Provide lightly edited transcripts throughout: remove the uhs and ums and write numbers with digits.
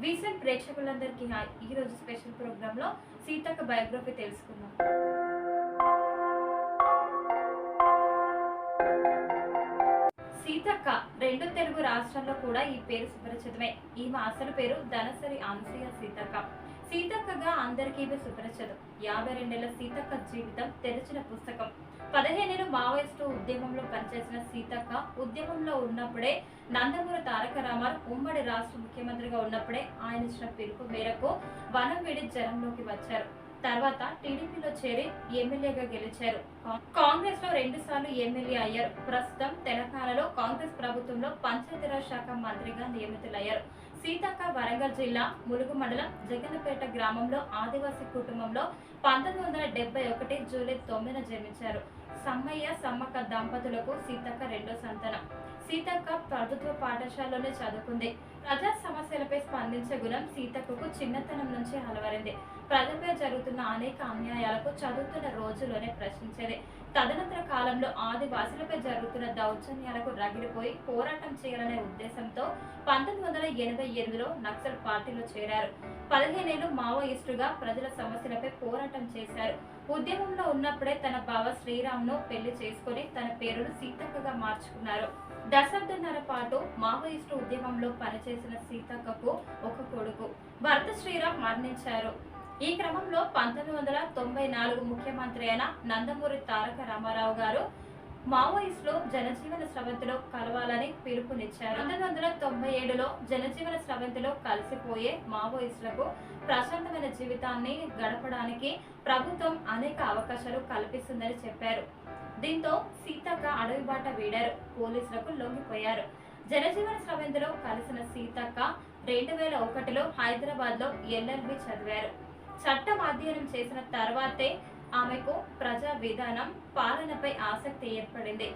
వీసెంట్ ప్రేక్షకులందరికీ హాయ్. ఈ రోజు స్పెషల్ ప్రోగ్రామ్ లో సీతక్క బయోగ్రఫీ తెలుసుకుందాం. సీతక్క రెండు తెలుగు రాష్ట్రాల్లో కూడా ఈ పేరు సుపరిచితమే. ఈమె అసలు పేరు ధనసరి అనసూయ సీతక్క. సీతక్కగా అందరికీ సుపరిచితం. 52 ఏళ్ల సీతక్క జీవితం తెరిచిన పుస్తకం. 15 ఏళ్లు మావోయిస్టు ఉద్యమంలో పనిచేసిన సీతక్క ఉద్యమంలో ఉన్నప్పుడే నందమూరి తారక రామారావు ఉమ్మడి రాష్ట్ర ముఖ్యమంత్రిగా ఉన్నప్పుడే ఆయన ఇచ్చిన పిలుపు మేరకు వనం వీడి జనంలోకి వచ్చారు. తర్వాత టీడీపీలో చేరి ఎమ్మెల్యేగా గెలిచారు. కాంగ్రెస్ లో 2 సార్లు ఎమ్మెల్యే అయ్యారు. ప్రస్తుతం తెలంగాణలో కాంగ్రెస్ ప్రభుత్వంలో పంచాయతీరాజ్ శాఖ మంత్రిగా నియమితులయ్యారు. సీతక్క వరంగల్ జిల్లా ములుగు మండలం జగన్నపేట గ్రామంలో ఆదివాసీ కుటుంబంలో 1971 జూలై 9న జన్మించారు. సమ్మయ్య సమ్మక్క దంపతులకు సీతక్క రెండో సంతానం. సీతక్క ప్రభుత్వ పాఠశాలలోనే చదువుకుంది. ప్రజా సమస్యలపై స్పందించే గుణం సీతక్కకు చిన్నతనం నుంచి అలవరింది. ప్రజలపై జరుగుతున్న అనేక అన్యాయాలకు చదువుతున్న రోజుల్లోనే ప్రశ్నించేది. తదనంతర కాలంలో ఆదివాసులపై జరుగుతున్న దౌర్జన్యాలకు రగిలిపోయి పోరాటం చేయాలనే ఉద్దేశంతో 1988లో నక్సల్ పార్టీలో చేరారు. 15 ఏళ్లు మావోయిస్టుగా ప్రజల సమస్యలపై పోరాటం చేశారు. ఉద్యమంలో ఉన్నప్పుడే తన బావ శ్రీరామ్ను పెళ్లి చేసుకుని తన పేరును సీతక్కగా మార్చుకున్నారు. దశాబ్దన్నర పాటు మావోయిస్టు ఉద్యమంలో పనిచేసిన సీతక్కకు ఒక కొడుకు భర్త శ్రీరామ్ మరణించారు. ఈ క్రమంలో 1994 ముఖ్యమంత్రి అయిన నందమూరి తారక రామారావు గారు మావోయిస్టులు జనజీవన స్రవంతిలో కలవాలని పిలుపునిచ్చారు. 1997లో జనజీవన స్రవంతిలో కలిసిపోయే మావోయిస్టులకు ప్రశాంతమైన జీవితాన్ని గడపడానికి ప్రభుత్వం అనేక అవకాశాలు కల్పిస్తుందని చెప్పారు. దీంతో సీతక్క అడవి బాట వీడారు. పోలీసులకు లొంగిపోయారు. జనజీవన స్రవంతిలో కలిసిన సీతక్క 2001లో హైదరాబాద్ లో LLB చదివారు. చట్టం అధ్యయనం చేసిన తర్వాతే ఆమెకు ప్రజా విధానం పాలనపై ఆసక్తి ఏర్పడింది.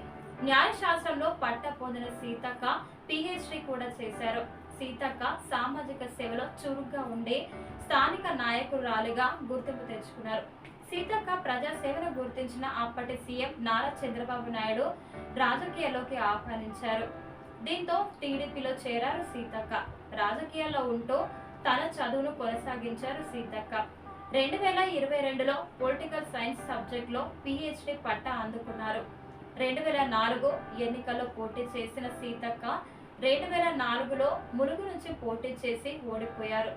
న్యాయశాస్త్రంలో పట్టా పొందిన సీతక్క PhD కూడా చేశారు. సీతక్క సామాజిక సేవలో చురుగ్గా ఉండే స్థానిక నాయకురాలిగా గుర్తింపు తెచ్చుకున్నారు. సీతక్క ప్రజాసేవను గుర్తించిన అప్పటి సీఎం నారా చంద్రబాబు నాయుడు రాజకీయాల్లోకి ఆహ్వానించారు. దీంతో టీడీపీలో చేరారు సీతక్క. రాజకీయాల్లో ఉంటూ తన చదువును కొనసాగించారు సీతక్క. 2022లో పొలిటికల్ సైన్స్ సబ్జెక్టులో PhD పట్టా అందుకున్నారు. 2004 ఎన్నికల్లో పోటీ చేసిన సీతక్క 2004లో ములుగు నుంచి పోటీ చేసి ఓడిపోయారు.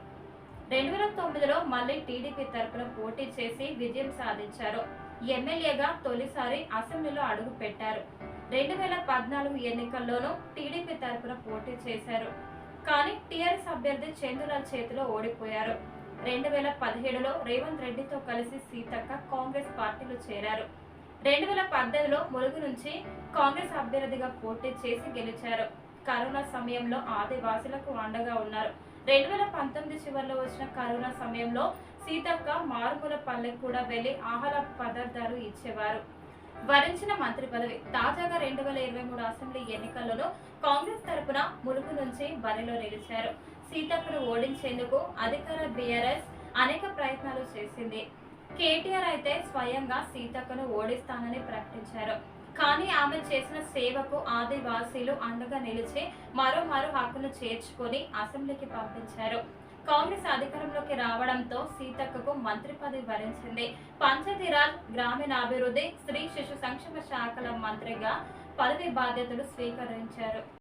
2009లో మళ్లీ టీడీపీ తరపున పోటీ చేసి విజయం సాధించారు. ఎమ్మెల్యేగా తొలిసారి అసెంబ్లీలో అడుగు పెట్టారు. 2014 ఎన్నికల్లోనూ టీడీపీ తరపున పోటీ చేశారు. కానీ టీఆర్ఎస్ అభ్యర్థి చందులాల్ చేతిలో ఓడిపోయారు. 2017లో రేవంత్ రెడ్డితో కలిసి సీతక్క కాంగ్రెస్ పార్టీలో చేరారు. 2018లో ములుగు నుంచి కాంగ్రెస్ అభ్యర్థిగా పోటీ చేసి గెలిచారు. కరోనా సమయంలో ఆదివాసులకు అండగా ఉన్నారు. 2019 చివరిలో వచ్చిన కరోనా సమయంలో సీతక్క మారుమూల పల్లెకు కూడా వెళ్లి ఆహార పదార్థాలు ఇచ్చేవారు. వరించిన మంత్రి పదవి. తాజాగా 2023 అసెంబ్లీ ఎన్నికల్లోనూ కాంగ్రెస్ తరపున ములుగు నుంచి బరిలో నిలిచారు. సీతక్కను ఓడించేందుకు అధికార BRS అనేక ప్రయత్నాలు చేసింది. కేటీఆర్ అయితే స్వయంగా సీతక్కను ఓడిస్తానని ప్రకటించారు. కానీ ఆమె చేసిన సేవకు ఆదివాసీలు అండగా నిలిచి మరో హక్కును చేర్చుకొని అసెంబ్లీకి పంపించారు. కాంగ్రెస్ అధికారంలోకి రావడంతో సీతక్కకు మంత్రి పదవి వరించింది. పంచాయతీరాజ్, గ్రామీణాభివృద్ధి, స్త్రీ శిశు సంక్షేమ శాఖల మంత్రిగా పదవి బాధ్యతలు స్వీకరించారు.